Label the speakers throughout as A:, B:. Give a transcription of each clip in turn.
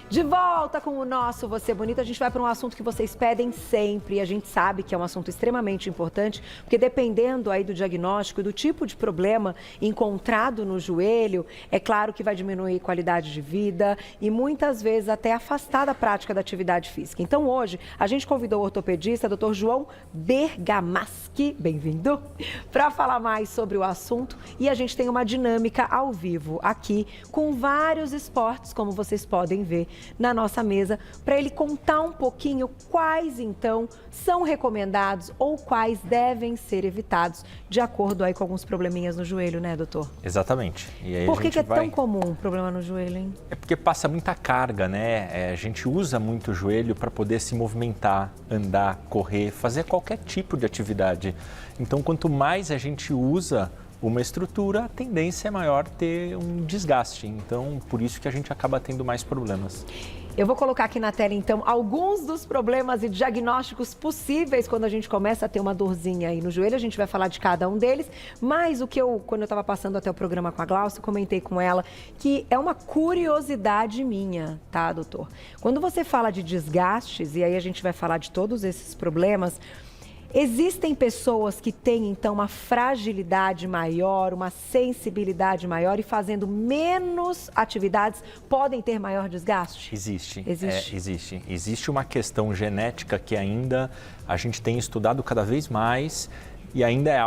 A: De volta com o nosso Você Bonito, a gente vai para um assunto que vocês pedem sempre e a gente sabe que é um assunto extremamente importante, porque dependendo aí do diagnóstico e do tipo de problema encontrado no joelho, é claro que vai diminuir qualidade de vida e muitas vezes até afastar da prática da atividade física. Então hoje a gente convidou o ortopedista, Dr. João Bergamaschi, bem-vindo, para falar mais sobre o assunto e a gente tem uma dinâmica ao vivo aqui com vários esportes, como vocês podem ver na nossa mesa, para ele contar um pouquinho quais então são recomendados ou quais devem ser evitados de acordo aí com alguns probleminhas no joelho, né, doutor?
B: Exatamente. E aí
A: Por que é tão comum o problema no joelho, hein?
B: É porque passa muita carga, né? A gente usa muito o joelho para poder se movimentar, andar, correr, fazer qualquer tipo de atividade. Então, quanto mais a gente usa uma estrutura, a tendência é maior ter um desgaste. Então, por isso que a gente acaba tendo mais problemas.
A: Eu vou colocar aqui na tela, então, alguns dos problemas e diagnósticos possíveis quando a gente começa a ter uma dorzinha aí no joelho. A gente vai falar de cada um deles, mas quando eu estava passando até o programa com a Glaucia, comentei com ela que é uma curiosidade minha, tá, doutor? Quando você fala de desgastes, e aí a gente vai falar de todos esses problemas, existem pessoas que têm, então, uma fragilidade maior, uma sensibilidade maior e fazendo menos atividades podem ter maior desgaste?
B: Existe.
A: Existe.
B: Existe uma questão genética que ainda a gente tem estudado cada vez mais e ainda é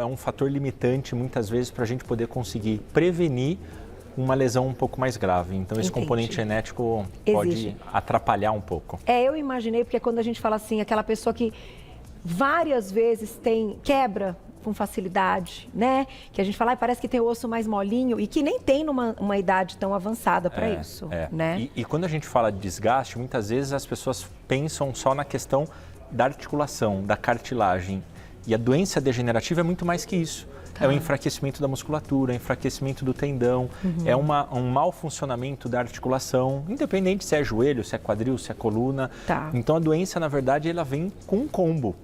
B: um fator limitante muitas vezes para a gente poder conseguir prevenir uma lesão um pouco mais grave. Então, esse componente genético pode atrapalhar um pouco.
A: Eu imaginei, porque quando a gente fala assim, aquela pessoa que várias vezes quebra com facilidade, né? Que a gente fala, parece que tem o osso mais molinho e que nem tem numa idade tão avançada para isso, né?
B: E quando a gente fala de desgaste, muitas vezes as pessoas pensam só na questão da articulação, da cartilagem. E a doença degenerativa é muito mais que isso. É o enfraquecimento da musculatura, enfraquecimento do tendão, é um mau funcionamento da articulação, independente se é joelho, se é quadril, se é coluna. Então a doença, na verdade, ela vem com um combo.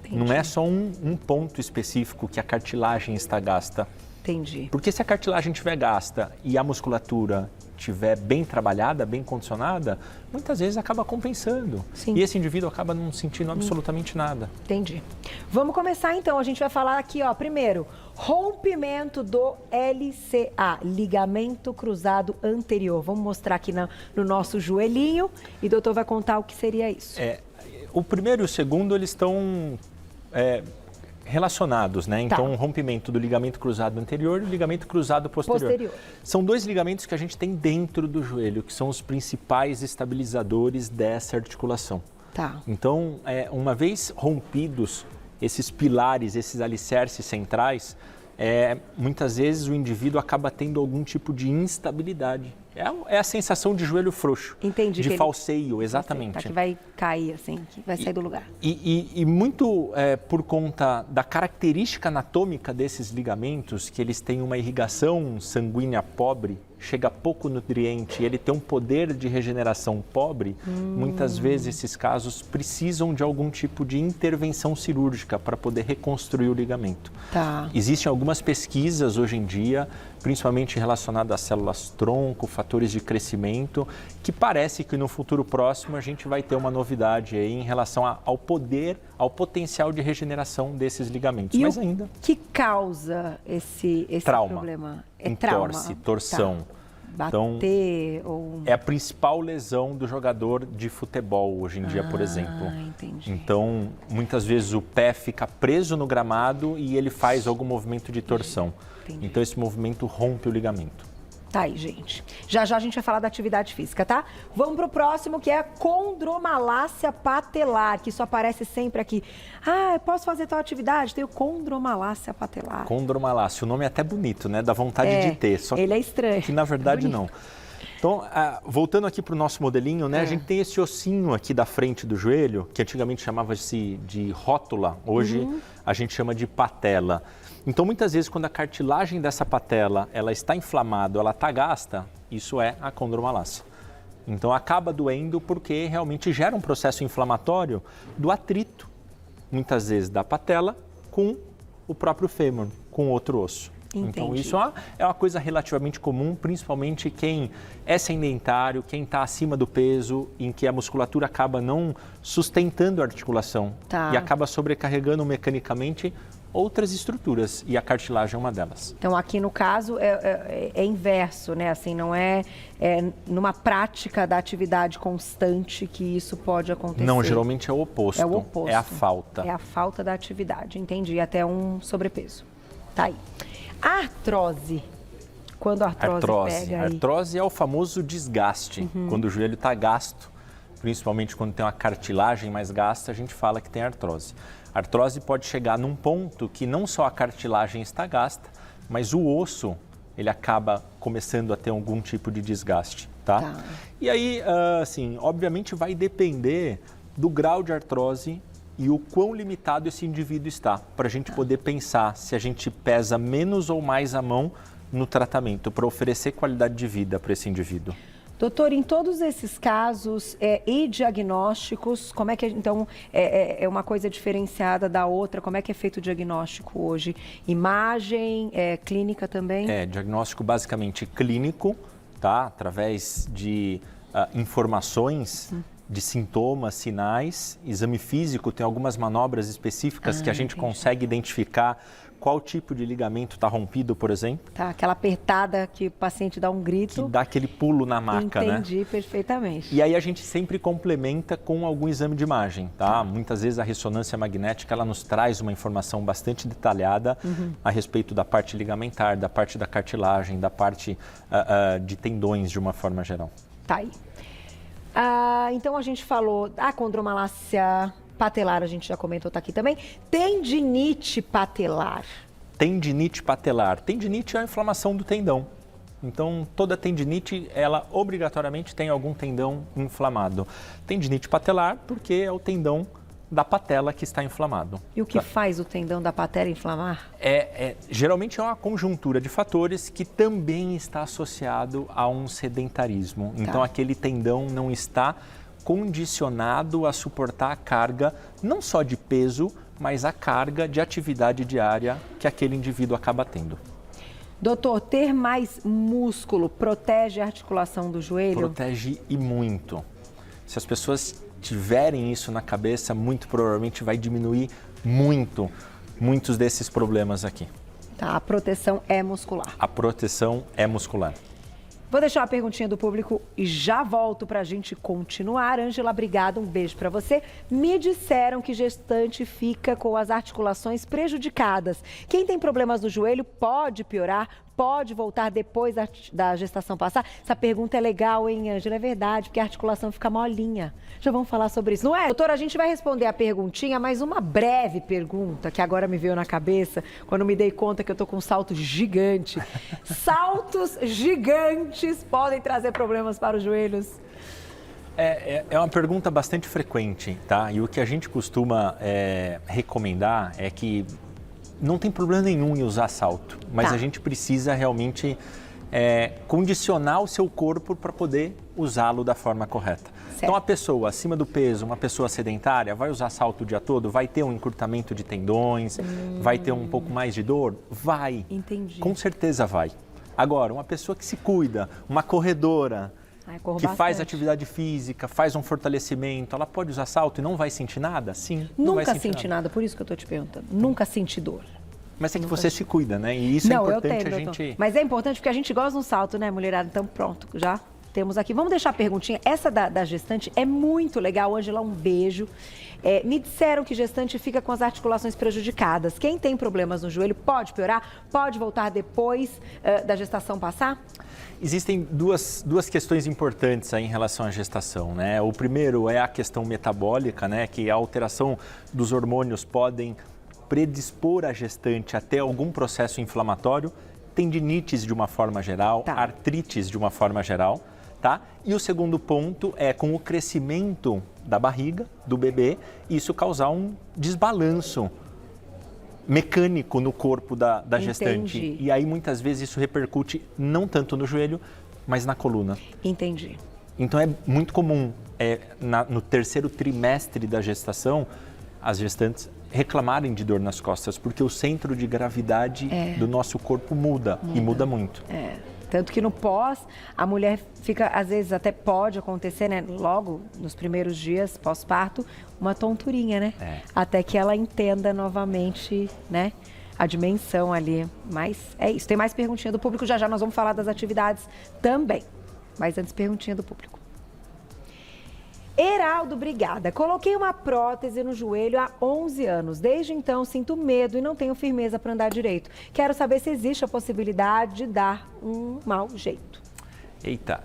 B: Entendi. Não é só um ponto específico que a cartilagem está gasta.
A: Entendi.
B: Porque se a cartilagem estiver gasta e a musculatura estiver bem trabalhada, bem condicionada, muitas vezes acaba compensando.
A: Sim.
B: E esse indivíduo acaba não sentindo absolutamente nada.
A: Entendi. Vamos começar então. A gente vai falar aqui, ó, primeiro, rompimento do LCA, ligamento cruzado anterior. Vamos mostrar aqui no nosso joelhinho e o doutor vai contar o que seria isso.
B: O primeiro e o segundo, eles estão relacionados, né? Então, o rompimento do ligamento cruzado anterior e o ligamento cruzado posterior. São dois ligamentos que a gente tem dentro do joelho, que são os principais estabilizadores dessa articulação. Então, uma vez rompidos esses pilares, esses alicerces centrais, muitas vezes o indivíduo acaba tendo algum tipo de instabilidade. É a sensação de joelho frouxo.
A: Entendi.
B: De falseio, exatamente.
A: Que vai cair assim, que vai sair do lugar.
B: E muito por conta da característica anatômica desses ligamentos, que eles têm uma irrigação sanguínea pobre, chega pouco nutriente e ele tem um poder de regeneração pobre, muitas vezes esses casos precisam de algum tipo de intervenção cirúrgica para poder reconstruir o ligamento. Existem algumas pesquisas hoje em dia, principalmente relacionadas às células tronco, fatores de crescimento, que parece que no futuro próximo a gente vai ter uma novidade aí em relação ao poder, ao potencial de regeneração desses ligamentos. Mas ainda...
A: O que causa esse problema?
B: Entorse, torção.
A: Bater
B: então, é a principal lesão do jogador de futebol hoje em dia, por exemplo.
A: Entendi.
B: Então, muitas vezes o pé fica preso no gramado e ele faz algum movimento de torção.
A: Entendi.
B: Então, esse movimento rompe o ligamento.
A: Tá aí, gente. Já a gente vai falar da atividade física, tá? Vamos pro próximo, que é a condromalácia patelar, que isso aparece sempre aqui. Eu posso fazer tal atividade? Tenho condromalácia patelar.
B: Condromalácia, o nome é até bonito, né? Dá vontade de ter. Só
A: ele é estranho.
B: Que na verdade não. Então, voltando aqui para o nosso modelinho, né? A gente tem esse ossinho aqui da frente do joelho, que antigamente chamava-se de rótula, hoje a gente chama de patela. Então, muitas vezes, quando a cartilagem dessa patela ela está inflamada, ela está gasta, isso é a condromalácia. Então, acaba doendo porque realmente gera um processo inflamatório do atrito, muitas vezes da patela, com o próprio fêmur, com outro osso.
A: Entendi.
B: Então, isso é uma coisa relativamente comum, principalmente quem é sedentário, quem está acima do peso, em que a musculatura acaba não sustentando a articulação e acaba sobrecarregando mecanicamente outras estruturas, e a cartilagem é uma delas.
A: Então, aqui no caso, é inverso, né? Assim, não é numa prática da atividade constante que isso pode acontecer.
B: Não, geralmente é o oposto.
A: É o oposto.
B: É a falta.
A: É a falta da atividade, entendi. Até um sobrepeso. Tá aí. A artrose. Quando a artrose pega aí...
B: Artrose é o famoso desgaste. Quando o joelho está gasto, principalmente quando tem uma cartilagem mais gasta, a gente fala que tem artrose. A artrose pode chegar num ponto que não só a cartilagem está gasta, mas o osso, ele acaba começando a ter algum tipo de desgaste, tá? E aí, assim, obviamente vai depender do grau de artrose e o quão limitado esse indivíduo está, para a gente poder pensar se a gente pesa menos ou mais a mão no tratamento, para oferecer qualidade de vida para esse indivíduo.
A: Doutor, em todos esses casos e diagnósticos, como é que, então, é uma coisa diferenciada da outra? Como é que é feito o diagnóstico hoje? Imagem, clínica também?
B: Diagnóstico basicamente clínico, tá? Através de informações, de sintomas, sinais. Exame físico, tem algumas manobras específicas que a gente consegue identificar qual tipo de ligamento está rompido, por exemplo. Tá,
A: aquela apertada que o paciente dá um grito.
B: Que dá aquele pulo na maca, né?
A: Entendi perfeitamente.
B: E aí a gente sempre complementa com algum exame de imagem, tá? Muitas vezes a ressonância magnética, ela nos traz uma informação bastante detalhada a respeito da parte ligamentar, da parte da cartilagem, da parte de tendões de uma forma geral.
A: Tá aí. Então a gente falou da condromalácia patelar, a gente já comentou, tá aqui também. Tendinite patelar.
B: Tendinite patelar. Tendinite é a inflamação do tendão. Então, toda tendinite, ela obrigatoriamente tem algum tendão inflamado. Tendinite patelar, porque é o tendão da patela que está inflamado.
A: E o que faz o tendão da patela inflamar?
B: Geralmente é uma conjuntura de fatores que também está associado a um sedentarismo. Então, aquele tendão não está condicionado a suportar a carga, não só de peso, mas a carga de atividade diária que aquele indivíduo acaba tendo.
A: Doutor, ter mais músculo protege a articulação do joelho?
B: Protege e muito. Se as pessoas tiverem isso na cabeça, muito provavelmente vai diminuir muitos desses problemas aqui.
A: Tá, a proteção é muscular.
B: A proteção é muscular.
A: Vou deixar uma perguntinha do público e já volto para a gente continuar. Ângela, obrigada, um beijo para você. Me disseram que gestante fica com as articulações prejudicadas. Quem tem problemas no joelho pode piorar, pode voltar depois da gestação passar? Essa pergunta é legal, hein, Ângela? É verdade, porque a articulação fica molinha. Já vamos falar sobre isso, não é? Doutora, a gente vai responder a perguntinha, mas uma breve pergunta que agora me veio na cabeça quando me dei conta que eu tô com um salto gigante. Saltos gigantes podem trazer problemas para os joelhos?
B: É uma pergunta bastante frequente, tá? E o que a gente costuma recomendar é que não tem problema nenhum em usar salto, mas a gente precisa realmente condicionar o seu corpo para poder usá-lo da forma correta. Certo. Então, a pessoa acima do peso, uma pessoa sedentária, vai usar salto o dia todo? Vai ter um encurtamento de tendões? Vai ter um pouco mais de dor? Vai.
A: Entendi.
B: Com certeza vai. Agora, uma pessoa que se cuida, uma corredora, que faz atividade física, faz um fortalecimento, ela pode usar salto e não vai sentir nada? Sim.
A: Nunca senti nada, por isso que eu estou te perguntando. Nunca senti dor.
B: Mas é que você se cuida, né? E isso é importante a gente...
A: Mas é importante porque a gente gosta de um salto, né, mulherada? Então pronto, já temos aqui. Vamos deixar a perguntinha. Essa da gestante é muito legal. Ângela, um beijo. Me disseram que gestante fica com as articulações prejudicadas. Quem tem problemas no joelho pode piorar? Pode voltar depois da gestação passar?
B: Existem duas questões importantes aí em relação à gestação, né? O primeiro é a questão metabólica, né? Que a alteração dos hormônios podem predispor a gestante até algum processo inflamatório, tendinites de uma forma geral, artrites de uma forma geral, tá? E o segundo ponto é com o crescimento da barriga do bebê, isso causar um desbalanço mecânico no corpo da gestante.
A: Entendi.
B: E aí muitas vezes isso repercute não tanto no joelho, mas na coluna.
A: Entendi.
B: Então é muito comum no terceiro trimestre da gestação as gestantes reclamarem de dor nas costas, porque o centro de gravidade do nosso corpo muda e muda muito.
A: Tanto que no pós, a mulher fica, às vezes até pode acontecer, né? Logo nos primeiros dias pós-parto, uma tonturinha, né? Até que ela entenda novamente, né? A dimensão ali. Mas é isso. Tem mais perguntinha do público. Já já nós vamos falar das atividades também. Mas antes, perguntinha do público. Heraldo, obrigada. Coloquei uma prótese no joelho há 11 anos. Desde então, sinto medo e não tenho firmeza para andar direito. Quero saber se existe a possibilidade de dar um mau jeito.
B: Eita,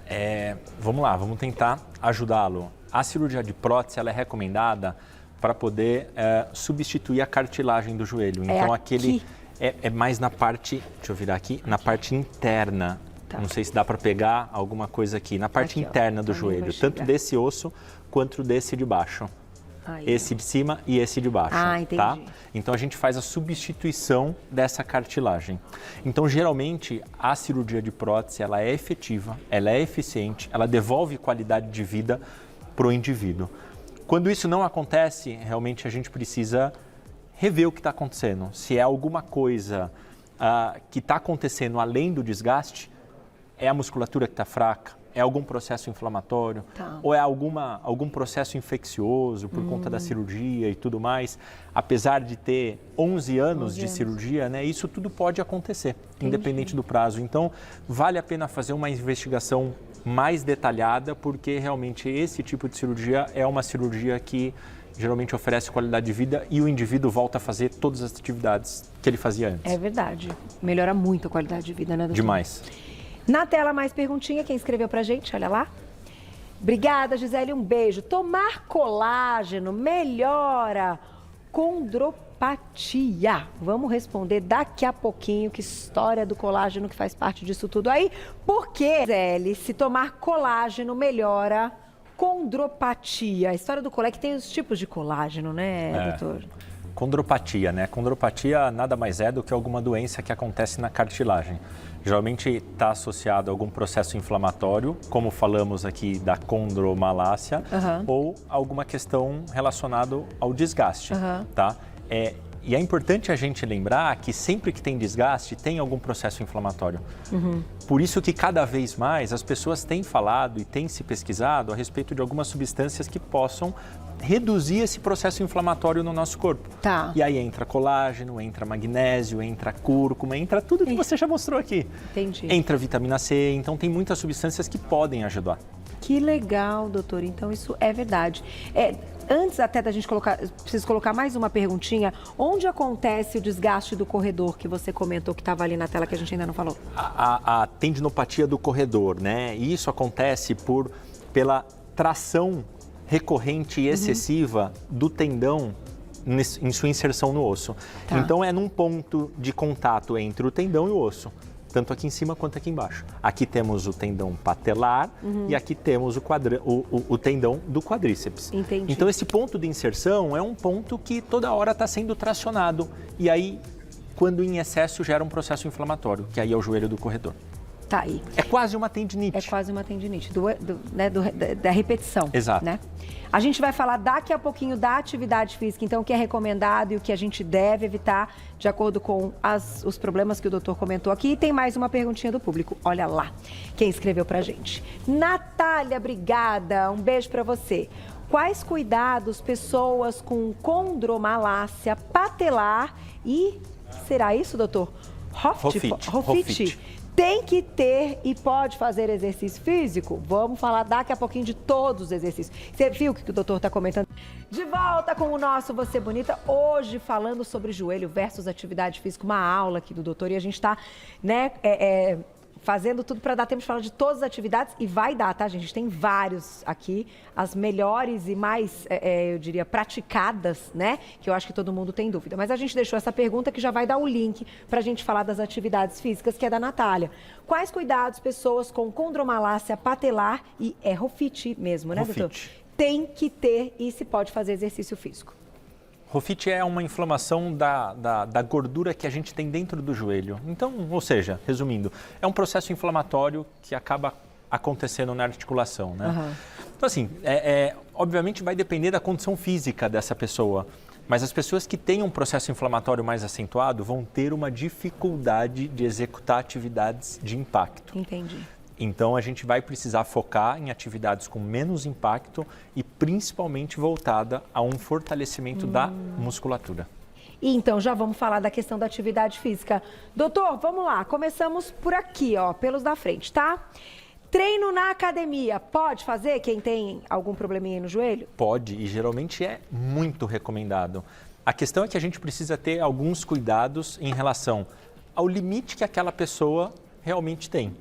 B: vamos lá, vamos tentar ajudá-lo. A cirurgia de prótese, ela é recomendada para poder substituir a cartilagem do joelho. Então, aquele é mais na parte, deixa eu virar aqui, na parte interna. Não sei se dá para pegar alguma coisa aqui, na parte interna do joelho, tanto desse osso quanto desse de baixo. Esse de cima e esse de baixo, tá? Então a gente faz a substituição dessa cartilagem. Então geralmente a cirurgia de prótese, ela é efetiva, ela é eficiente, ela devolve qualidade de vida para o indivíduo. Quando isso não acontece, realmente a gente precisa rever o que está acontecendo. Se é alguma coisa que está acontecendo além do desgaste, é a musculatura que está fraca? É algum processo inflamatório? Ou é algum processo infeccioso por conta da cirurgia e tudo mais? Apesar de ter 11 anos de cirurgia, né, isso tudo pode acontecer, independente do prazo. Então, vale a pena fazer uma investigação mais detalhada, porque realmente esse tipo de cirurgia é uma cirurgia que geralmente oferece qualidade de vida e o indivíduo volta a fazer todas as atividades que ele fazia antes.
A: É verdade. Melhora muito a qualidade de vida, né, doutor?
B: Demais.
A: Na tela, mais perguntinha, quem escreveu pra gente, olha lá. Obrigada, Gisele, um beijo. Tomar colágeno melhora condropatia? Vamos responder daqui a pouquinho, que história do colágeno que faz parte disso tudo aí. Por que, Gisele, se tomar colágeno melhora condropatia? A história do colágeno, que tem os tipos de colágeno, né, doutor?
B: Condropatia, né? Condropatia nada mais é do que alguma doença que acontece na cartilagem. Geralmente está associado a algum processo inflamatório, como falamos aqui da condromalácia, ou alguma questão relacionada ao desgaste, tá? E é importante a gente lembrar que sempre que tem desgaste, tem algum processo inflamatório. Por isso que cada vez mais as pessoas têm falado e têm se pesquisado a respeito de algumas substâncias que possam reduzir esse processo inflamatório no nosso corpo. E aí entra colágeno, entra magnésio, entra cúrcuma, entra tudo que você já mostrou aqui. Entra vitamina C, então tem muitas substâncias que podem ajudar.
A: Que legal, doutor. Então isso é verdade. Antes até da gente colocar, preciso colocar mais uma perguntinha. Onde acontece o desgaste do corredor que você comentou que estava ali na tela que a gente ainda não falou?
B: A tendinopatia do corredor, né? E isso acontece pela tração recorrente e excessiva do tendão em sua inserção no osso. Então é num ponto de contato entre o tendão e o osso, tanto aqui em cima quanto aqui embaixo. Aqui temos o tendão patelar e aqui temos o tendão do quadríceps. Então esse ponto de inserção é um ponto que toda hora está sendo tracionado e aí, quando em excesso, gera um processo inflamatório, que aí é o joelho do corredor.
A: Aí.
B: É quase uma tendinite.
A: É quase uma tendinite, da repetição.
B: Exato.
A: Né? A gente vai falar daqui a pouquinho da atividade física, então o que é recomendado e o que a gente deve evitar, de acordo com os problemas que o doutor comentou aqui. E tem mais uma perguntinha do público, olha lá, quem escreveu pra gente. Natália, obrigada, um beijo pra você. Quais cuidados pessoas com condromalácia patelar e, será isso, doutor? Hofite. Tem que ter e pode fazer exercício físico? Vamos falar daqui a pouquinho de todos os exercícios. Você viu o que o doutor está comentando? De volta com o nosso Você Bonita, hoje falando sobre joelho versus atividade física, uma aula aqui do doutor. E a gente está, né, fazendo tudo para dar tempo de falar de todas as atividades e vai dar, tá, gente? Tem vários aqui, as melhores e mais, eu diria, praticadas, né? Que eu acho que todo mundo tem dúvida. Mas a gente deixou essa pergunta que já vai dar o link para a gente falar das atividades físicas, que é da Natália. Quais cuidados pessoas com condromalácia patelar e Hofite mesmo, né, doutor? Tem que ter e se pode fazer exercício físico.
B: Hofite é uma inflamação da gordura que a gente tem dentro do joelho. Então, ou seja, resumindo, é um processo inflamatório que acaba acontecendo na articulação, né? Então, assim, obviamente vai depender da condição física dessa pessoa, Mas as pessoas que têm um processo inflamatório mais acentuado vão ter uma dificuldade de executar atividades de impacto.
A: Entendi.
B: Então, a gente vai precisar focar em atividades com menos impacto e principalmente voltada a um fortalecimento da musculatura.
A: E então, já vamos falar da questão da atividade física. Doutor, vamos lá. Começamos por aqui, ó, pelos da frente, tá? Treino na academia, pode fazer quem tem algum probleminha aí no joelho?
B: Pode, e geralmente é muito recomendado. A questão é que a gente precisa ter alguns cuidados em relação ao limite que aquela pessoa realmente tem,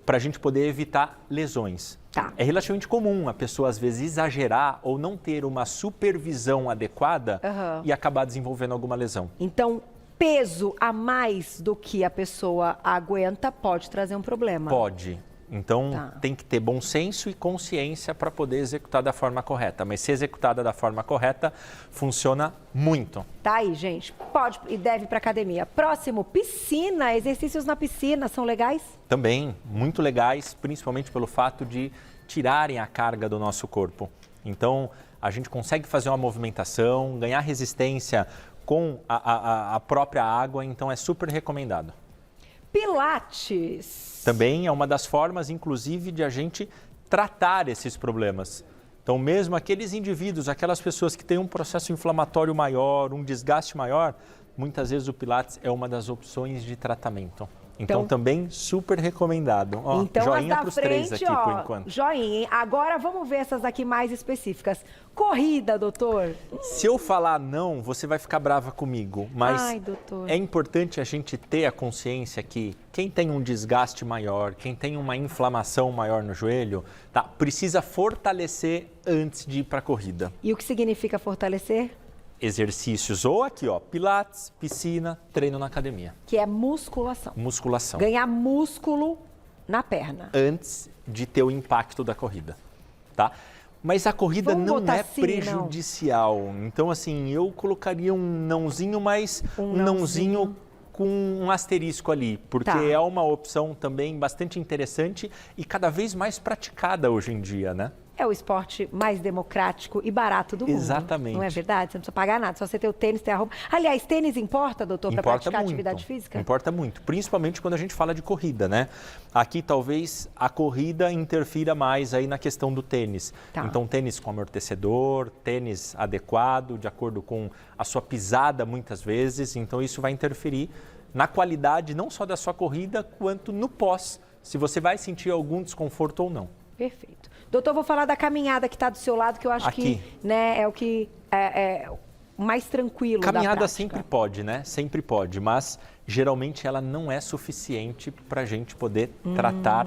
B: para a gente poder evitar lesões.
A: Tá.
B: É relativamente comum a pessoa, às vezes, exagerar ou não ter uma supervisão adequada e acabar desenvolvendo alguma lesão.
A: Então, peso a mais do que a pessoa aguenta pode trazer um problema?
B: Pode. Então, tem que ter bom senso e consciência para poder executar da forma correta. Mas se executada da forma correta, funciona muito.
A: Tá aí, gente. Pode e deve ir para academia. Próximo, piscina. Exercícios na piscina são legais?
B: Também, muito legais, principalmente pelo fato de tirarem a carga do nosso corpo. Então, a gente consegue fazer uma movimentação, ganhar resistência com a própria água, então é super recomendado.
A: Pilates.
B: Também é uma das formas, inclusive, de a gente tratar esses problemas. Então, mesmo aqueles indivíduos, aquelas pessoas que têm um processo inflamatório maior, um desgaste maior, muitas vezes o Pilates é uma das opções de tratamento. Então também super recomendado. Ó,
A: então,
B: joinha para os três aqui, por enquanto.
A: Joinha, hein? Agora vamos ver essas aqui mais específicas. Corrida, doutor.
B: Se eu falar não, você vai ficar brava comigo. Mas
A: ai, doutor,
B: é importante a gente ter a consciência que quem tem um desgaste maior, quem tem uma inflamação maior no joelho, tá, precisa fortalecer antes de ir para a corrida.
A: E o que significa fortalecer?
B: Exercícios ou aqui, ó, pilates, piscina, treino na academia.
A: Que é musculação.
B: Musculação.
A: Ganhar músculo na perna.
B: Antes de ter o impacto da corrida, tá? Mas a corrida não é
A: assim,
B: prejudicial. Não. Então, assim, eu colocaria um nãozinho, mas um nãozinho com um asterisco ali, porque é uma opção também bastante interessante e cada vez mais praticada hoje em dia, né?
A: É o esporte mais democrático e barato do mundo.
B: Exatamente.
A: Não é verdade? Você não precisa pagar nada, só você ter o tênis, ter a roupa. Aliás, tênis importa, doutor, para praticar atividade física?
B: Importa muito, principalmente quando a gente fala de corrida, né? Aqui talvez a corrida interfira mais aí na questão do tênis.
A: Tá.
B: Então, tênis com amortecedor, tênis adequado, de acordo com a sua pisada muitas vezes. Então, isso vai interferir na qualidade não só da sua corrida, quanto no pós, se você vai sentir algum desconforto ou não.
A: Perfeito. Doutor, vou falar da caminhada que está do seu lado, que eu acho
B: aqui,
A: que é o que é mais tranquilo.
B: Caminhada sempre pode, né? Sempre pode, mas geralmente ela não é suficiente para a gente poder tratar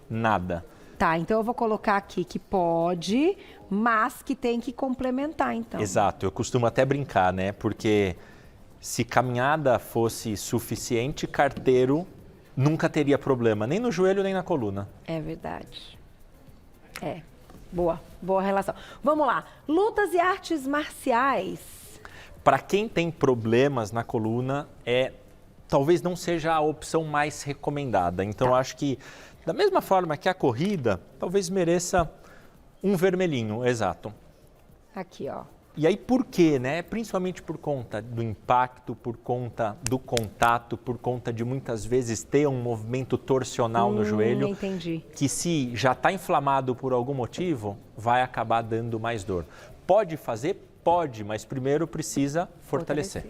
B: nada.
A: Tá, então eu vou colocar aqui que pode, mas que tem que complementar, então.
B: Exato, eu costumo até brincar, né? Porque se caminhada fosse suficiente, carteiro nunca teria problema, nem no joelho, nem na coluna.
A: É verdade. Boa relação. Vamos lá, lutas e artes marciais.
B: Para quem tem problemas na coluna, talvez não seja a opção mais recomendada. Então, acho que, da mesma forma que a corrida, talvez mereça um vermelhinho, exato.
A: Aqui, ó.
B: E aí, por quê, né? Principalmente por conta do impacto, por conta do contato, por conta de muitas vezes ter um movimento torsional no joelho.
A: Entendi.
B: Que se já está inflamado por algum motivo, vai acabar dando mais dor. Pode fazer? Pode, mas primeiro precisa fortalecer.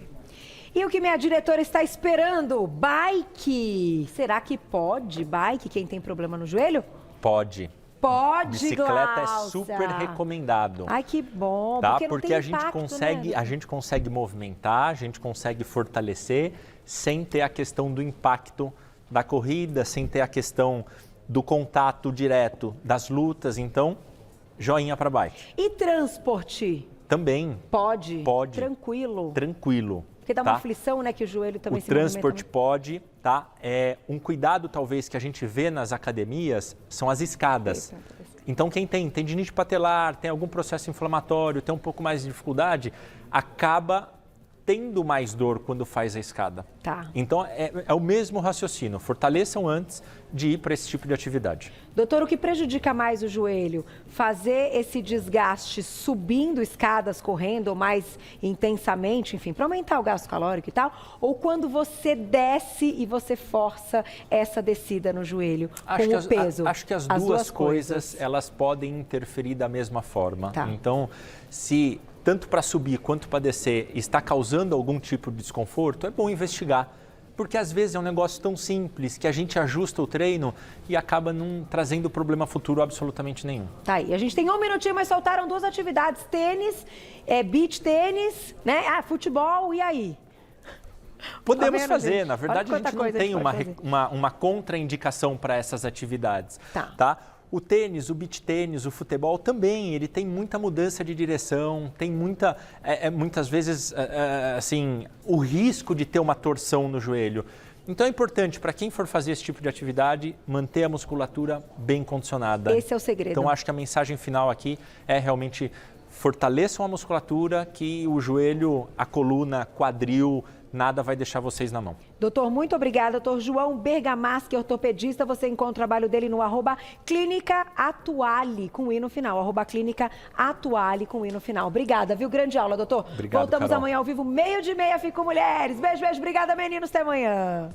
A: E o que minha diretora está esperando? Bike. Será que pode bike quem tem problema no joelho?
B: Pode.
A: Pode,
B: bicicleta
A: Glaucia.
B: é super recomendado.
A: Ai, que bom,
B: tá?
A: porque não tem
B: a
A: impacto,
B: a gente consegue movimentar, a gente consegue fortalecer sem ter a questão do impacto da corrida, sem ter a questão do contato direto das lutas. Então, joinha para bike.
A: E transporte?
B: Também.
A: Pode?
B: Pode.
A: Tranquilo?
B: Tranquilo.
A: Porque dá uma aflição, né, que o joelho também se movimenta.
B: O transporte pode, tá? Um cuidado, talvez, que a gente vê nas academias são as escadas. Então, quem tem tendinite patelar, tem algum processo inflamatório, tem um pouco mais de dificuldade, acaba tendo mais dor quando faz a escada.
A: Tá.
B: Então, é o mesmo raciocínio. Fortaleçam antes, de ir para esse tipo de atividade.
A: Doutor, o que prejudica mais o joelho? Fazer esse desgaste subindo escadas, correndo ou mais intensamente, enfim, para aumentar o gasto calórico e tal? Ou quando você desce e você força essa descida no joelho com o peso?
B: Acho que as duas coisas, elas podem interferir da mesma forma.
A: Tá.
B: Então, se tanto para subir quanto para descer está causando algum tipo de desconforto, é bom investigar. Porque às vezes é um negócio tão simples que a gente ajusta o treino e acaba não trazendo problema futuro absolutamente nenhum.
A: Tá aí, a gente tem um minutinho, mas faltaram 2 atividades, tênis, beach tênis, né? Futebol, e aí?
B: Podemos
A: Tá vendo,
B: fazer,
A: gente?
B: na verdade a gente não tem uma contraindicação para essas atividades, tá? O tênis, o beach tênis, o futebol também, ele tem muita mudança de direção, tem muitas vezes, assim, o risco de ter uma torção no joelho. Então é importante, para quem for fazer esse tipo de atividade, manter a musculatura bem condicionada.
A: Esse é o segredo.
B: Então acho que a mensagem final aqui é realmente fortaleçam a musculatura, que o joelho, a coluna, quadril, nada vai deixar vocês na mão.
A: Doutor, muito obrigada. Doutor João Bergamaschi, ortopedista. Você encontra o trabalho dele no @Clínica Atuale, com i no final. @Clínica Atuale, com i no final. Obrigada, viu? Grande aula, doutor.
B: Obrigado,
A: Voltamos
B: Carol.
A: Amanhã ao vivo, 12:30. Fico Mulheres. Beijo, beijo. Obrigada, meninos. Até amanhã.